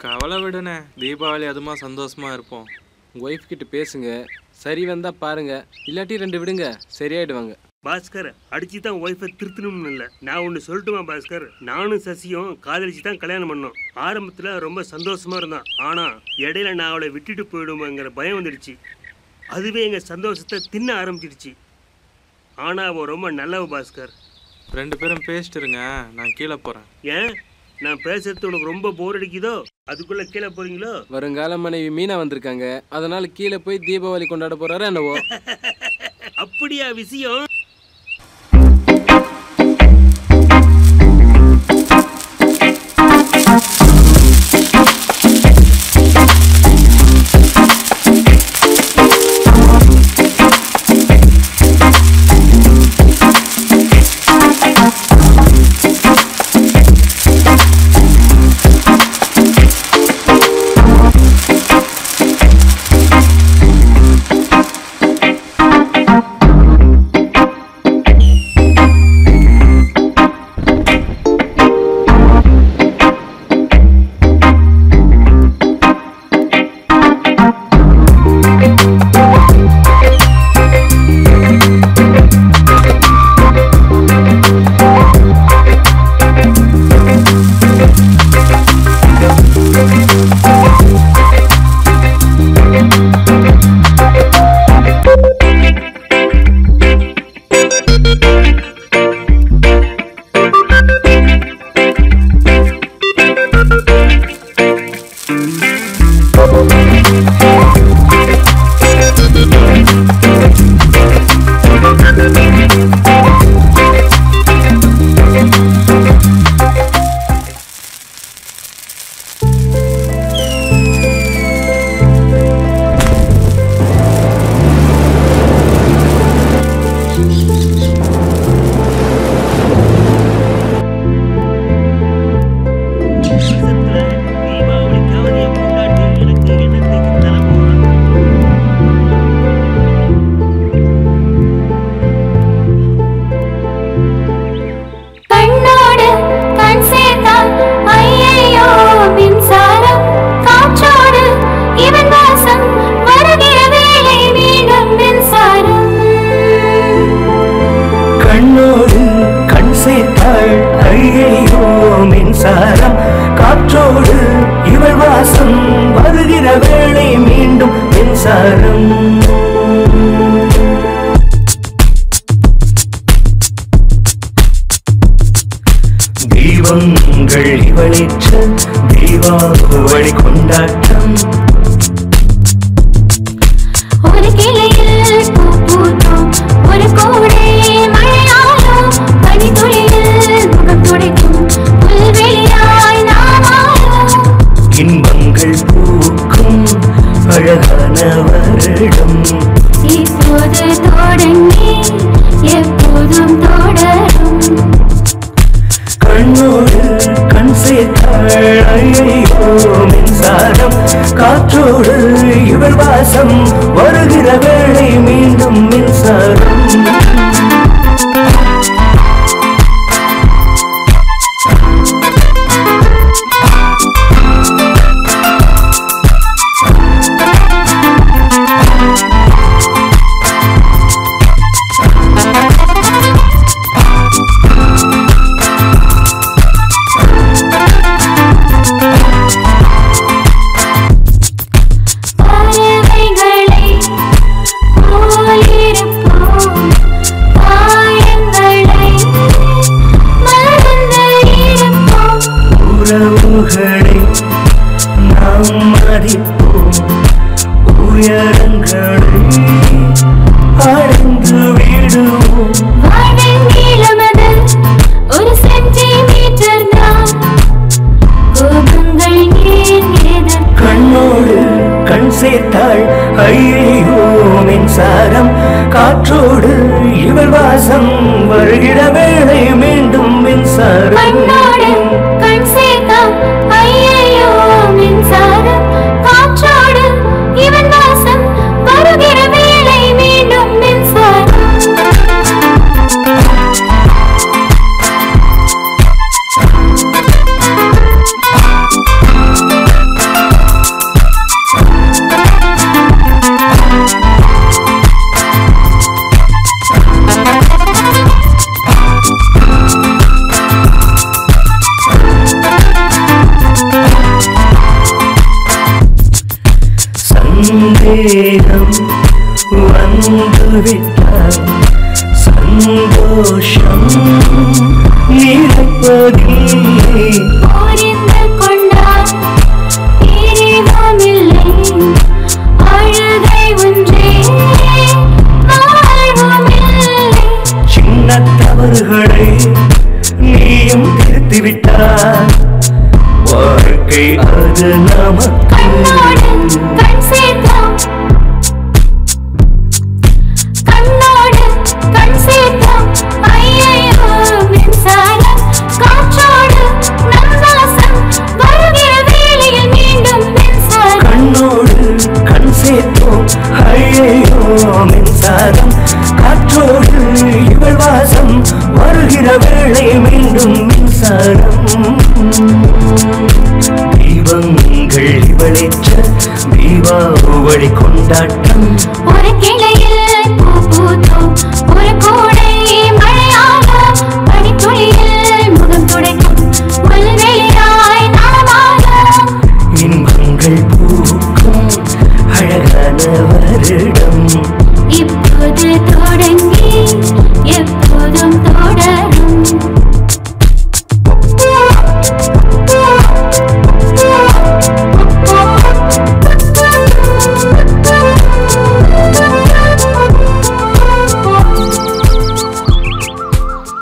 கவலை விடுனே, தீபாவளி அதுமா சந்தோஷமா இருப்போம். உங்க ஒய்ஃப் கிட்ட பேசுங்க, சரி வந்தா பாருங்க, இல்லாட்டி 2 விடுங்க, சரியாயிடுவாங்க. பாஸ்கர் அடிச்சு தான் ஒய்ஃபை திருத்தணும்னு இல்லை. நான் ஒன்று சொல்லட்டுமா பாஸ்கர்? நானும் சசியும் காதலிச்சு தான் கல்யாணம் பண்ணோம். ஆரம்பத்தில் ரொம்ப சந்தோஷமா இருந்தான். ஆனால் இடையில நான் அவளை விட்டுட்டு போயிடுவோங்கிற பயம் வந்துடுச்சு. அதுவே எங்கள் சந்தோஷத்தை தின்ன ஆரம்பிச்சிடுச்சு. ஆனால் அவள் ரொம்ப நல்லவ பாஸ்கர். 2 பேரும் பேசிட்டு இருங்க, நான் கீழே போகிறேன். ஏன் நான் பேசுறது உனக்கு ரொம்ப போர் அடிக்குதோ? அதுக்குள்ளே கீழே போறீங்களோ? வருங்கால மனைவி மீனா வந்திருக்காங்க, அதனால கீழே போய் தீபாவளி கொண்டாட போறாரு என்னவோ. அப்படியா விஷயம்? தீபங்கள் இவளிற்று தீபாவளி கொண்டாட்டம். ஒரு கிளையில் பூ பூத்தோம், ஒரு கோடை மழையாலும் பனித்துளியில் முகம் துடைக்கும் புல்வெளியாய் நாமாலும் இன்பங்கள் பூக்கும் அழகான வருடம் இப்போது தொடங்கி எப்போதும் தொடரும். கண்ணோடு கண் சேர்த்தாள் ஐயோ மின்சாரம், காற்றோடு இவள் வாசம் வருகிற வேளை மீண்டும் மின்சாரம். நாம் மதிப்போம் உயரங்களை அடைந்து விடுவோம். வாழ்வின் நீளமது ஒரு சென்டிமீட்டர் தான், கோபங்கள் ஏன் எதற்கு? கண்ணோடு கண் சேர்த்தாள் ஐயோ மின்சாரம், காற்றோடு இவள் வாசம் வருகிற வேளை மீண்டும் மின்சாரம். கண்ணோடு கண் சேர்த்தாள் ஐயோ மின்சாரம், காற்றோடு இவன் வாசம் வருகிற வேளை மீண்டும் மின்சாரம். மேகம் வந்துவிட்டால் சந்தோஷம் நினைப்பதில்லை. புரிந்து கொண்டால் பிரிவமில்லை, அழுகை ஒன்றே வாழ்வுமில்லை. சின்ன தவறுகளை நீயும் திருத்திவிட்டால் வாழ்க்கை அது நமக்கு. கண்ணோடு கண் சேர்த்தோம், கண்ணோடு கண் சேர்த்தோம், ஐயையோ மின்சாரம் காற்றோடு நம் வாசம் வருகிற வேளையில் மீண்டும் மின்சாரம். கண்ணோடு கண் சேர்த்தோம், ஐயையோ மின்சாரம் காற்றோடு இவள் வாசம் வருகிற வேளை மீண்டும் மின்சாரம். தீபங்கள் இவளேற்ற தீபாவளி கொண்டாட்டம் உனக்கே